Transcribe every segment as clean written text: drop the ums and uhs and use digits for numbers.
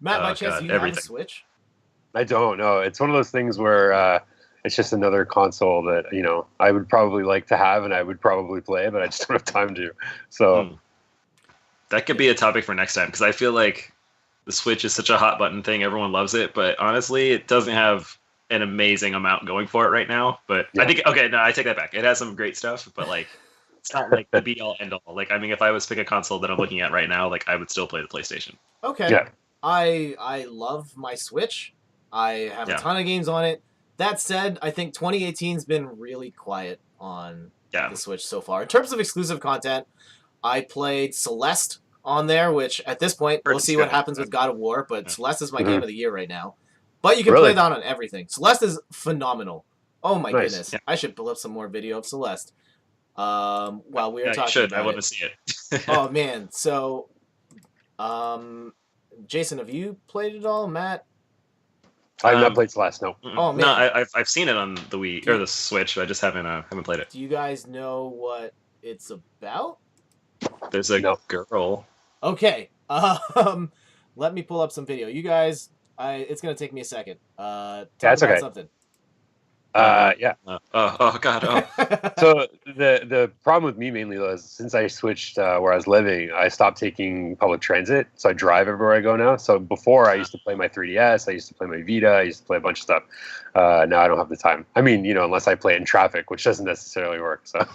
Matt, by Oh chance, do god, you have a everything. Switch? I don't know. It's one of those things where it's just another console that I would probably like to have and I would probably play, but I just don't have time to. So Hmm. That could be a topic for next time because I feel like the Switch is such a hot button thing. Everyone loves it, but honestly, it doesn't have an amazing amount going for it right now. But I yeah, think okay, no, I take that back. It has some great stuff, but like it's not like the be all end all. Like I mean, if I was to pick a console that I'm looking at right now, like I would still play the PlayStation. Okay. yeah, I love my Switch. I have a Yeah, ton of games on it. That said, I think 2018's been really quiet on yeah. the Switch so far. In terms of exclusive content, I played Celeste on there, which at this point, Heard we'll it's see what good. happens with God of War, but Yeah. Celeste is my game hmm of the year right now. But you can play really that on everything. Celeste is phenomenal. Oh my nice. goodness. Yeah. I should pull up some more video of Celeste while we are Yeah, you talking should. I about want it. to see it. Oh man, so um, Jason, have you played it all? Matt? I've not um, played Celeste. No. Oh no, man, I've seen it on the Wii do or you, the Switch. I just haven't played it. do you guys know what it's about? There's a No. girl. Okay, let me pull up some video. You guys, it's gonna take me a second. Yeah, Talk it's about okay. something. Yeah. Oh god. Oh. So the problem with me mainly was since I switched where I was living, I stopped taking public transit. So I drive everywhere I go now. So before I used to play my 3DS, I used to play my Vita, I used to play a bunch of stuff. Now I don't have the time. I mean, unless I play it in traffic, which doesn't necessarily work. So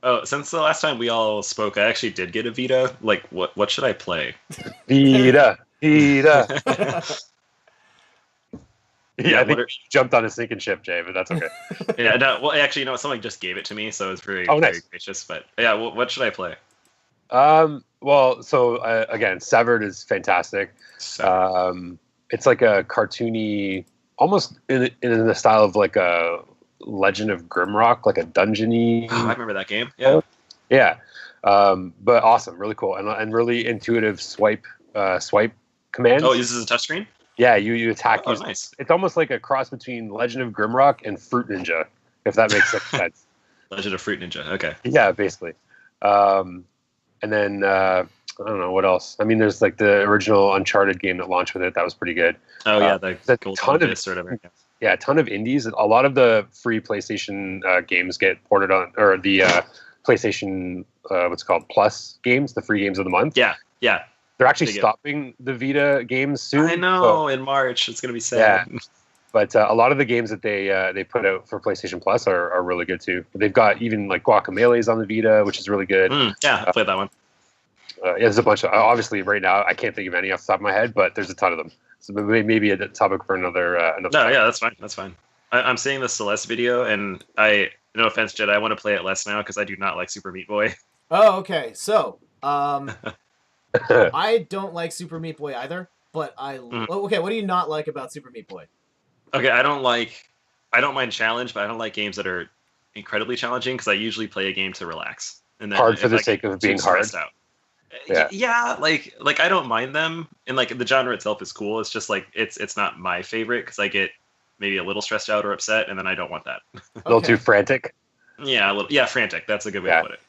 Oh, since the last time we all spoke, I actually did get a Vita. Like, what should I play? Vita, Vita. Yeah, I think what you are, jumped on a sinking ship, Jay, but that's okay. yeah, no, well, actually, someone just gave it to me, so it's very, Oh, very nice. gracious. But yeah, what should I play? Well, so again, Severed is fantastic. Seven. It's like a cartoony, almost in the style of like a Legend of Grimrock, like a Oh, I dungeony. remember that game. Yeah. Yeah, but awesome, really cool, and really intuitive swipe Oh, commands. this is a touchscreen. Yeah, you attack. Oh, nice. It's almost like a cross between Legend of Grimrock and Fruit Ninja, if that makes sense. Legend of Fruit Ninja. Okay. Yeah, basically. Um, and then I don't know what else. I mean, there's like the original Uncharted game that launched with it. That was pretty good. Oh yeah, the There's a Golden ton of Abyss or whatever. yeah, a ton of indies. A lot of the free PlayStation games get ported on, or the PlayStation what's it called Plus games, the free games of the month. Yeah, yeah. They're actually They get- stopping the Vita games soon. I So, know. In March, it's gonna be sad. but a lot of the games that they put out for PlayStation Plus are really good too. They've got even like Guacamelee on the Vita, which is really good. Yeah, I played that one. Yeah, there's a bunch of obviously right now I can't think of any off the top of my head, but there's a ton of them. So maybe a topic for another. No, time. yeah, that's fine. That's fine. I'm seeing the Celeste video, and no offense, Jed, I want to play it less now because I do not like Super Meat Boy. Oh, okay. So, I don't like Super Meat Boy either, but okay, what do you not like about Super Meat Boy? Okay, I don't mind challenge, but I don't like games that are incredibly challenging because I usually play a game to relax. And then Hard for if the I sake get of too being hard. stressed out. Yeah. Yeah, like I don't mind them, and like the genre itself is cool. It's just like it's not my favorite because I get maybe a little stressed out or upset, and then I don't want that. A little Okay. too frantic. Yeah, a little. Yeah, frantic. That's a good way Yeah. to put it.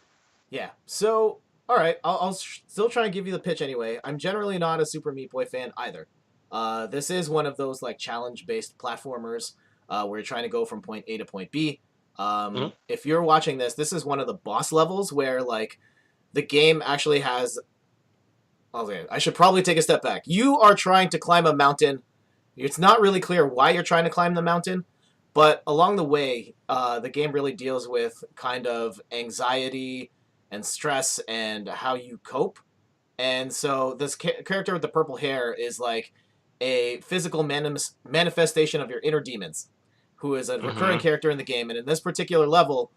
Yeah. So, all right, I'll still try and give you the pitch anyway. I'm generally not a Super Meat Boy fan either. This is one of those like challenge-based platformers where you're trying to go from point A to point B. If you're watching this is one of the boss levels where like the game actually has. Okay, I should probably take a step back. You are trying to climb a mountain. It's not really clear why you're trying to climb the mountain, but along the way, the game really deals with kind of anxiety and stress and how you cope. And so this character with the purple hair is like a physical manifestation of your inner demons, who is a recurring character in the game. And in this particular level,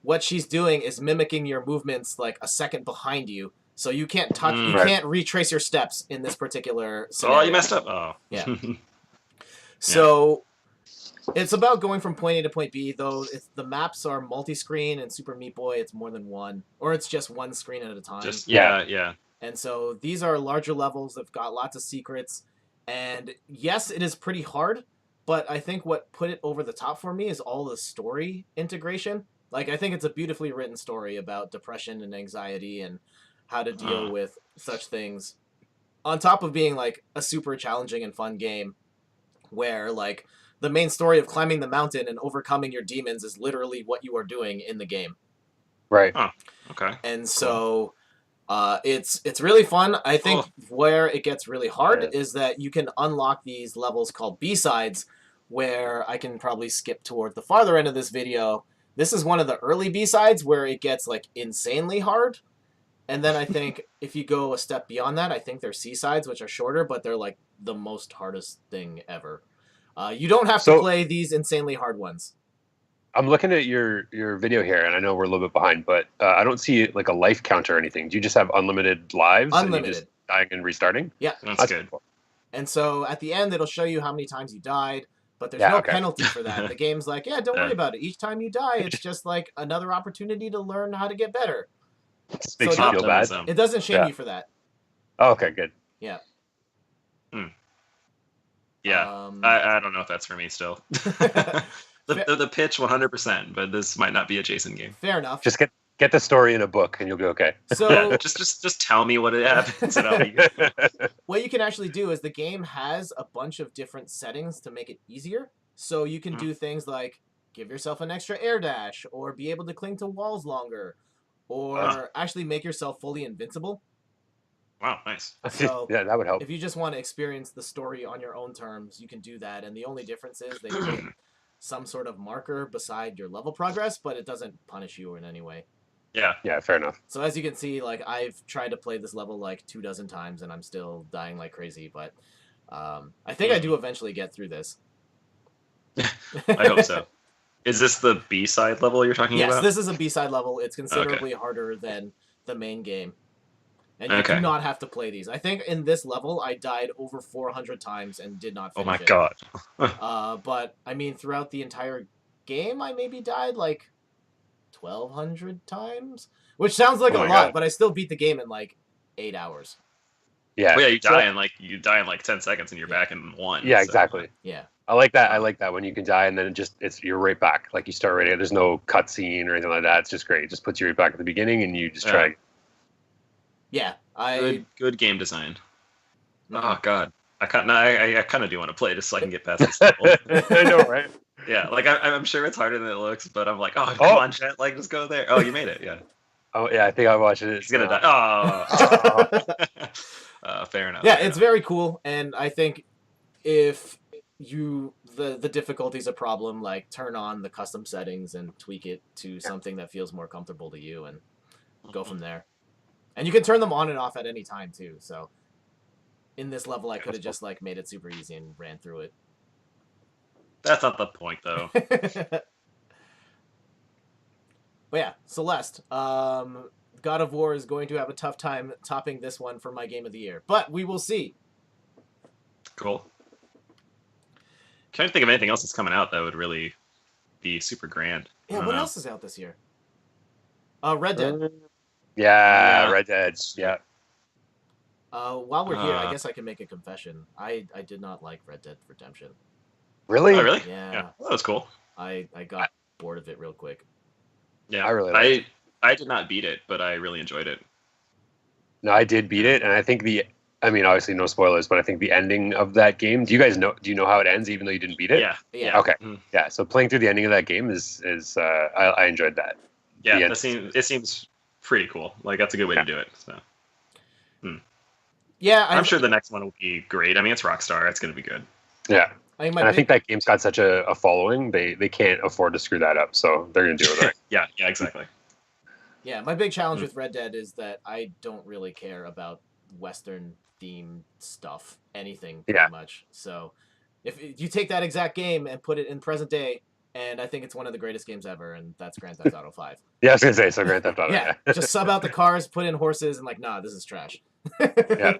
what she's doing is mimicking your movements like a second behind you. So you can't touch, you Right. can't retrace your steps in this particular Oh, scenario. you messed up. Oh, Yeah. So it's about going from point A to point B, though the maps are multi-screen, and Super Meat Boy, it's more than one, or it's just one screen at a time. just Yeah. yeah. And so these are larger levels. They've got lots of secrets. And yes, it is pretty hard, but I think what put it over the top for me is all the story integration. Like, I think it's a beautifully written story about depression and anxiety and how to deal with such things. on top of being like a super challenging and fun game, where like the main story of climbing the mountain and overcoming your demons is literally what you are doing in the game. Right. Huh. Okay. And so it's really fun. I think where it gets really hard is that you can unlock these levels called B-sides, where I can probably skip toward the farther end of this video. This is one of the early B-sides where it gets like insanely hard. And then I think if you go a step beyond that, I think there's C-sides, which are shorter, but they're like the most hardest thing ever. You don't have to play these insanely hard ones. I'm looking at your video here, and I know we're a little bit behind, but I don't see like a life counter or anything. Do you just have unlimited lives? Unlimited. And you just dying and restarting? Yeah. That's good. Cool. And so at the end, it'll show you how many times you died, but there's no penalty for that. The game's like, yeah, don't worry about it. Each time you die, it's just like another opportunity to learn how to get better. It just makes you feel bad. It doesn't shame you for that. Oh, okay, good. Yeah. Yeah, I don't know if that's for me still. the pitch 100%, but this might not be a Jason game. Fair enough. Just get the story in a book, and you'll be okay. So just tell me what it happens, and I'll be good. What you can actually do is the game has a bunch of different settings to make it easier. So you can do things like give yourself an extra air dash, or be able to cling to walls longer, or actually make yourself fully invincible. Wow, nice. So yeah, that would help. If you just want to experience the story on your own terms, you can do that. And the only difference is they put some sort of marker beside your level progress, but it doesn't punish you in any way. Yeah, fair enough. So as you can see, like I've tried to play this level like 24 times, and I'm still dying like crazy. But I think I do eventually get through this. I hope so. Is this the B-side level you're talking about? Yes, this is a B-side level. It's considerably harder than the main game. And you do not have to play these. I think in this level, I died over 400 times and did not finish it. God. But, I mean, throughout the entire game, I maybe died like 1,200 times? Which sounds like a lot, but I still beat the game in like 8 hours. Yeah. Well, yeah, you die in like 10 seconds and you're back in 1. Yeah, exactly. Yeah. I like that. I like that when you can die and then you're right back. Like you start right. There's no cutscene or anything like that. It's just great. It just puts you right back at the beginning and you just try. Yeah, good game design. Oh God, I kind of do want to play just so I can get past this level. I know, right? Yeah, like I'm sure it's harder than it looks, but I'm like, oh, come on, Jet, like just go there. Oh, you made it, yeah. Oh yeah, I think I'm watching it. He's gonna die. Oh, fair enough. Yeah, it's very cool, and I think if the difficulty's a problem, like turn on the custom settings and tweak it to something that feels more comfortable to you, and go from there. And you can turn them on and off at any time too. So in this level, I could have just like made it super easy and ran through it. That's not the point, though. But yeah, Celeste. God of War is going to have a tough time topping this one for my game of the year, but we will see. Cool. Can't think of anything else that's coming out that would really be super grand. Yeah, what else is out this year? Red Dead. Yeah, Red Dead. Yeah. While we're here, I guess I can make a confession. I did not like Red Dead Redemption. Really? Oh, really? Yeah. That was cool. I got bored of it real quick. Yeah, I really liked it. I did not beat it, but I really enjoyed it. No, I did beat it, and I think obviously no spoilers, but I think the ending of that game. Do you know how it ends, even though you didn't beat it? Yeah. Okay. Yeah. So playing through the ending of that game is I enjoyed that. Yeah, it seems pretty cool. Like that's a good way to do it. So. Yeah, I'm sure the next one will be great. I mean, it's Rockstar. It's going to be good. Yeah. I think that game's got such a following, they can't afford to screw that up, so they're going to do it right. Yeah, exactly. Yeah, my big challenge with Red Dead is that I don't really care about Western themed stuff, anything pretty much. So if you take that exact game and put it in present day, and I think it's one of the greatest games ever, and that's Grand Theft Auto 5. Yeah, I was going to say, so Grand Theft Auto. Yeah, just sub out the cars, put in horses, and like, nah, this is trash. Yeah.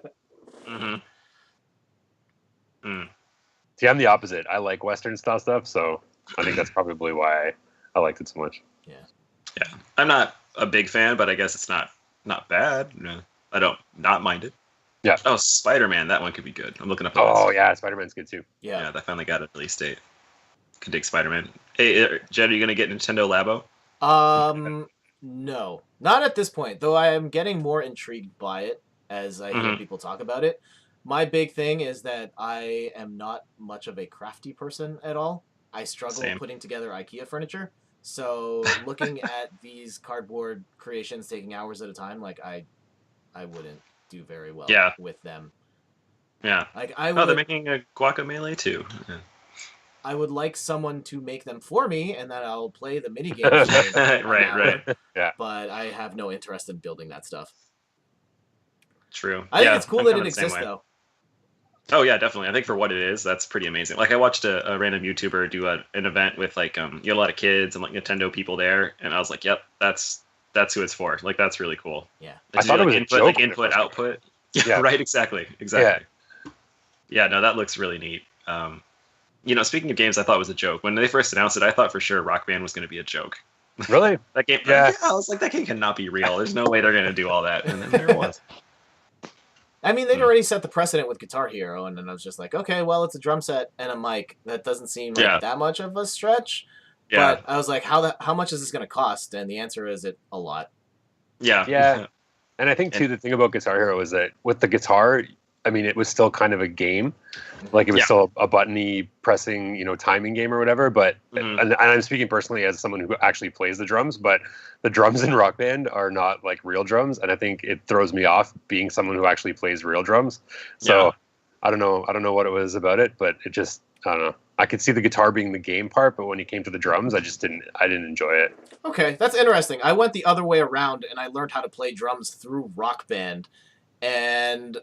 See, I'm the opposite. I like Western style stuff, so I think that's probably why I liked it so much. Yeah. I'm not a big fan, but I guess it's not bad. No, I don't not mind it. Yeah. Oh, Spider-Man, that one could be good. I'm looking up. Oh yeah, Spider-Man's good too. Yeah, they finally got a release date. Could dig Spider-Man. Hey, Jed, are you gonna get Nintendo Labo? No, not at this point. Though I am getting more intrigued by it as I hear people talk about it. My big thing is that I am not much of a crafty person at all. I struggle Same. putting together IKEA furniture. So looking at these cardboard creations taking hours at a time, like I wouldn't do very well Yeah. with them. Yeah. Like I Oh, they're would making a guacamole too. Yeah. I would like someone to make them for me, and then I'll play the mini games for an Right, hour. right. Yeah. But I have no interest in building that stuff. True. I think Yeah, it's cool I'm that kinda it the same exists, way. though. Oh yeah, definitely. I think for what it is, that's pretty amazing. Like I watched a random YouTuber do an event with like you had a lot of kids and like Nintendo people there, and I was like, yep, that's who it's for. Like that's really cool. Yeah. And I to thought do, it was a input, joke like when it input first came output. Yeah. Right. Exactly. Yeah. No, that looks really neat. Speaking of games, I thought was a joke. When they first announced it, I thought for sure Rock Band was going to be a joke. Really? That game, Yeah. I was like, that game cannot be real. There's no way they're going to do all that. And then there it was. I mean, they'd already set the precedent with Guitar Hero, and then I was just like, okay, well, it's a drum set and a mic. That doesn't seem like that much of a stretch. Yeah. But I was like, how much is this going to cost? And the answer is a lot. Yeah. Yeah. And I think too, the thing about Guitar Hero is that with the guitar, I mean, it was still kind of a game. Like it was still a buttony pressing, timing game or whatever. But and I'm speaking personally as someone who actually plays the drums, but the drums in Rock Band are not like real drums, and I think it throws me off being someone who actually plays real drums. So I don't know what it was about it, but it just I don't know. I could see the guitar being the game part, but when it came to the drums, I didn't enjoy it. Okay, that's interesting. I went the other way around, and I learned how to play drums through Rock Band. And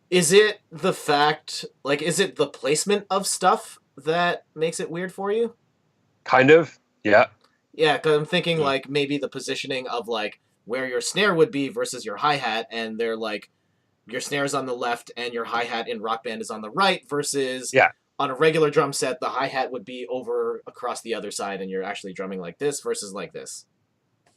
is it the placement of stuff that makes it weird for you? Kind of, yeah. Yeah, because I'm thinking like maybe the positioning of like where your snare would be versus your hi-hat, and they're like your snare's on the left and your hi-hat in Rock Band is on the right versus on a regular drum set, the hi-hat would be over across the other side and you're actually drumming like this versus like this.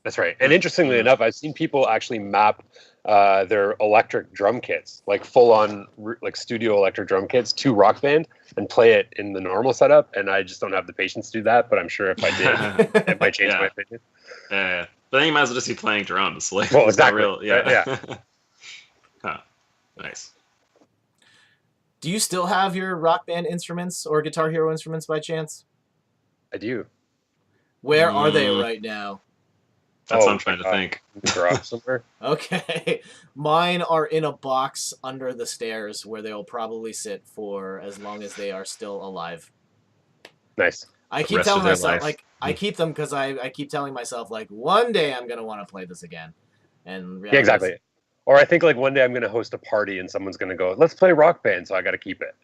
That's right. And interestingly enough, I've seen people actually map their electric drum kits, like full-on like studio electric drum kits to Rock Band and play it in the normal setup. And I just don't have the patience to do that. But I'm sure if I did, it might change my opinion. Yeah. But then you might as well just be playing drums. Like, well, exactly. Real, yeah. Huh. Nice. Do you still have your Rock Band instruments or Guitar Hero instruments by chance? I do. Where are they right now? That's what I'm trying to think. Garage somewhere. Okay. Mine are in a box under the stairs where they'll probably sit for as long as they are still alive. Nice. I keep telling myself, like, I keep them because I keep telling myself, like, one day I'm going to want to play this again. And yeah, exactly. Or I think like one day I'm going to host a party and someone's going to go, let's play Rock Band, so I got to keep it.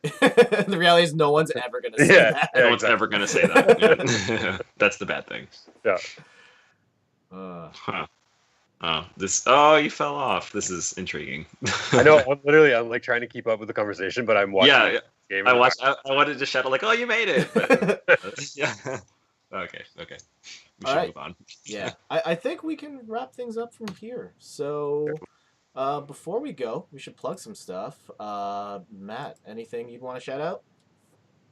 The reality is no one's ever going to say that. No one's ever going to say that. That's the bad thing. Yeah. You fell off. This is intriguing. I know. I'm like trying to keep up with the conversation, but I'm watching. Yeah, game I wanted to shout like, "Oh, you made it!" But, yeah. Okay. We should move on. Yeah, I think we can wrap things up from here. So, before we go, we should plug some stuff. Matt, anything you'd want to shout out?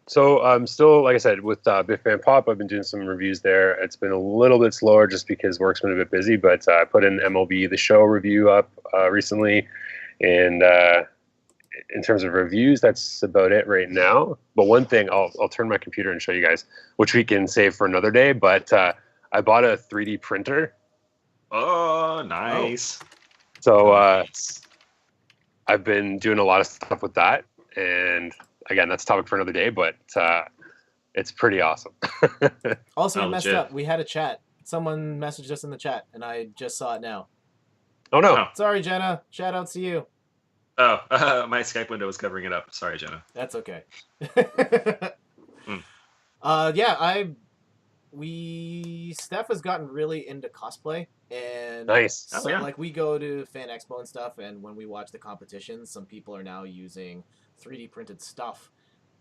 So I'm still, like I said, with Biff Band Pop, I've been doing some reviews there. It's been a little bit slower just because work's been a bit busy, but I put an MLB The Show review up recently. And in terms of reviews, that's about it right now. But one thing, I'll turn my computer and show you guys, which we can save for another day. But I bought a 3D printer. Oh, nice. So I've been doing a lot of stuff with that. And again, that's a topic for another day, but it's pretty awesome. Also, I messed up. We had a chat. Someone messaged us in the chat, and I just saw it now. Oh, no. Sorry, Jenna. Shout outs to you. Oh, my Skype window was covering it up. Sorry, Jenna. That's okay. Steph has gotten really into cosplay, and nice. So, like, we go to Fan Expo and stuff, and when we watch the competitions, some people are now using 3D printed stuff.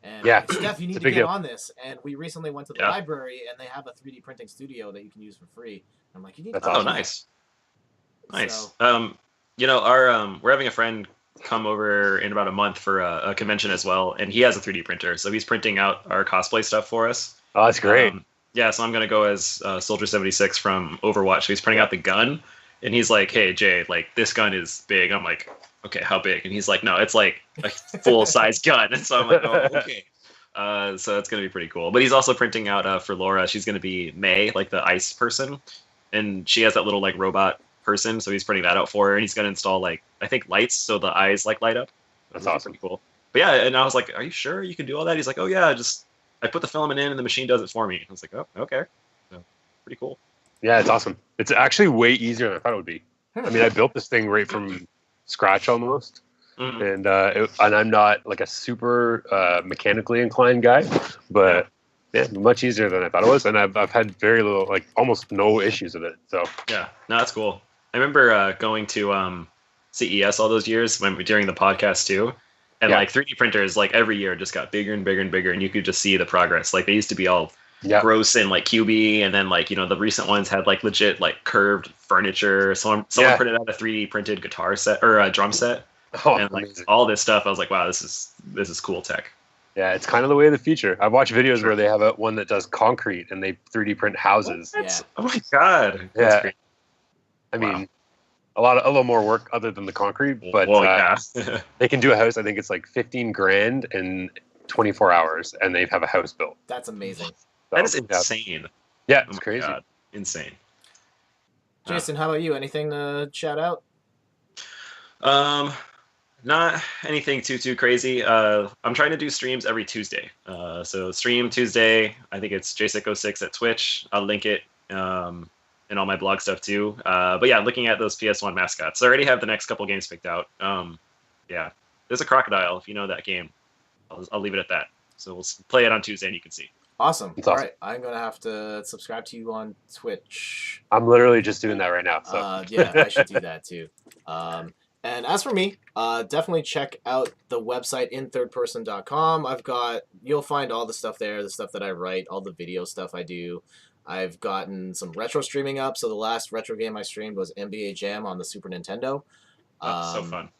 And Steph, you need to get on this. And we recently went to the library, and they have a 3D printing studio that you can use for free. I'm like, you need. Oh, nice. Nice. So, we're having a friend come over in about a month for a convention as well, and he has a 3D printer, so he's printing out our cosplay stuff for us. Oh, that's great. So I'm gonna go as Soldier 76 from Overwatch. So he's printing out the gun, and he's like, "Hey, Jay, like this gun is big." I'm like, okay, how big? And he's like, no, it's like a full size gun. And so I'm like, oh, okay. So that's gonna be pretty cool. But he's also printing out for Laura. She's gonna be May, like the ice person, and she has that little like robot person. So he's printing that out for her, and he's gonna install like I think lights so the eyes like light up. That's awesome. Pretty cool. But yeah, and I was like, are you sure you can do all that? He's like, oh yeah, just I put the filament in and the machine does it for me. I was like, oh, okay. So pretty cool. Yeah, it's awesome. It's actually way easier than I thought it would be. I mean, I built this thing right from scratch almost. Mhm. And I'm not like a super mechanically inclined guy, but yeah, much easier than I thought it was, and I've had very little, like almost no issues with it. So Yeah, no, that's cool. I remember going to CES all those years during the podcast too, and Yeah. like 3D printers like every year just got bigger and bigger and bigger, and you could just see the progress. Like they used to be all yeah, gross and like QB, and then like the recent ones had like legit like curved furniture. Someone Yeah. printed out a 3D printed guitar set or a drum set, oh, and like amazing. all this stuff. I was like, wow, this is cool tech. Yeah, it's kind of the way of the future. I've watched videos Sure. where they have one that does concrete and they 3D print houses. Yeah. Oh my god. That's Yeah. great. I Wow. mean, a little more work other than the concrete, but well, yeah. they can do a house. I think it's like 15 grand in 24 hours, and they have a house built. That's amazing. So, That is yeah. insane. Yeah, Oh it's my crazy. God. Insane. Jason, how about you? Anything to shout out? Not anything too crazy. I'm trying to do streams every Tuesday. So stream Tuesday. I think it's J606 at Twitch. I'll link it and all my blog stuff too. But yeah, looking at those PS1 mascots. I already have the next couple games picked out. Yeah, there's a crocodile. If you know that game, I'll leave it at that. So we'll play it on Tuesday and you can see. Awesome. It's All awesome. right, I'm gonna have to subscribe to you on Twitch. I'm literally just doing that right now. So Yeah, I should do that too. And as for me, definitely check out the website inthirdperson.com. You'll find all the stuff there, the stuff that I write, all the video stuff I do. I've gotten some retro streaming up. So the last retro game I streamed was NBA Jam on the Super Nintendo. So fun.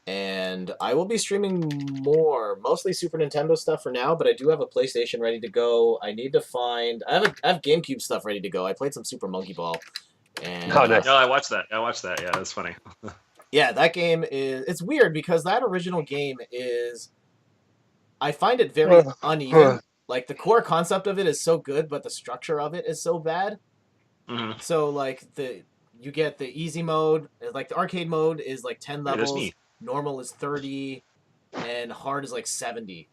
And I will be streaming more, mostly Super Nintendo stuff for now, but I do have a PlayStation ready to go. I need to find... I have GameCube stuff ready to go. I played some Super Monkey Ball. And, Oh, nice. No, I watched that. Yeah, that's funny. yeah, that game is... It's weird because that original game is... I find it very uneven. Like, the core concept of it is so good, but the structure of it is so bad. Mhm. So, like, you get the easy mode. Like, the arcade mode is, like, 10 Hey, that's levels. neat. Normal is 30. And hard is, like, 70.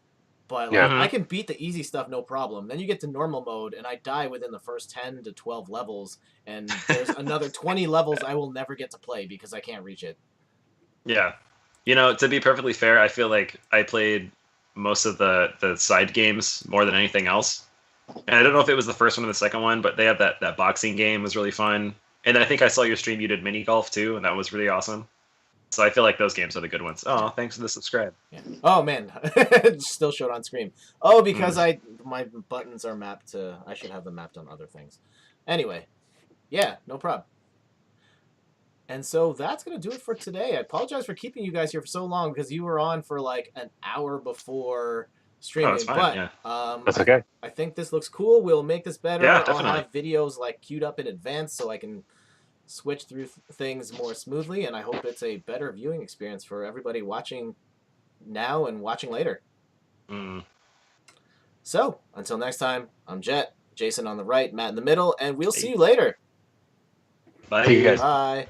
But, like, Yeah. I can beat the easy stuff no problem. Then you get to normal mode, and I die within the first 10 to 12 levels. And there's another 20 levels I will never get to play because I can't reach it. Yeah. To be perfectly fair, I feel like I played most of the side games more than anything else. And I don't know if it was the first one or the second one, but they have that boxing game was really fun. And I think I saw your stream, you did mini golf too, and that was really awesome. So I feel like those games are the good ones. Oh, thanks for the subscribe. Yeah. Oh man, still showed on screen. Oh, because my buttons are mapped to. I should have them mapped on other things. Anyway, yeah, no problem. And so that's gonna do it for today. I apologize for keeping you guys here for so long because you were on for like an hour before streaming. that's fine, but yeah. That's okay. I think this looks cool. We'll make this better. Yeah, I'll definitely. have videos like queued up in advance so I can switch through things more smoothly, and I hope it's a better viewing experience for everybody watching now and watching later. Mm. So, until next time, I'm Jet, Jason on the right, Matt in the middle, and we'll see you later. Bye. See you guys. Bye.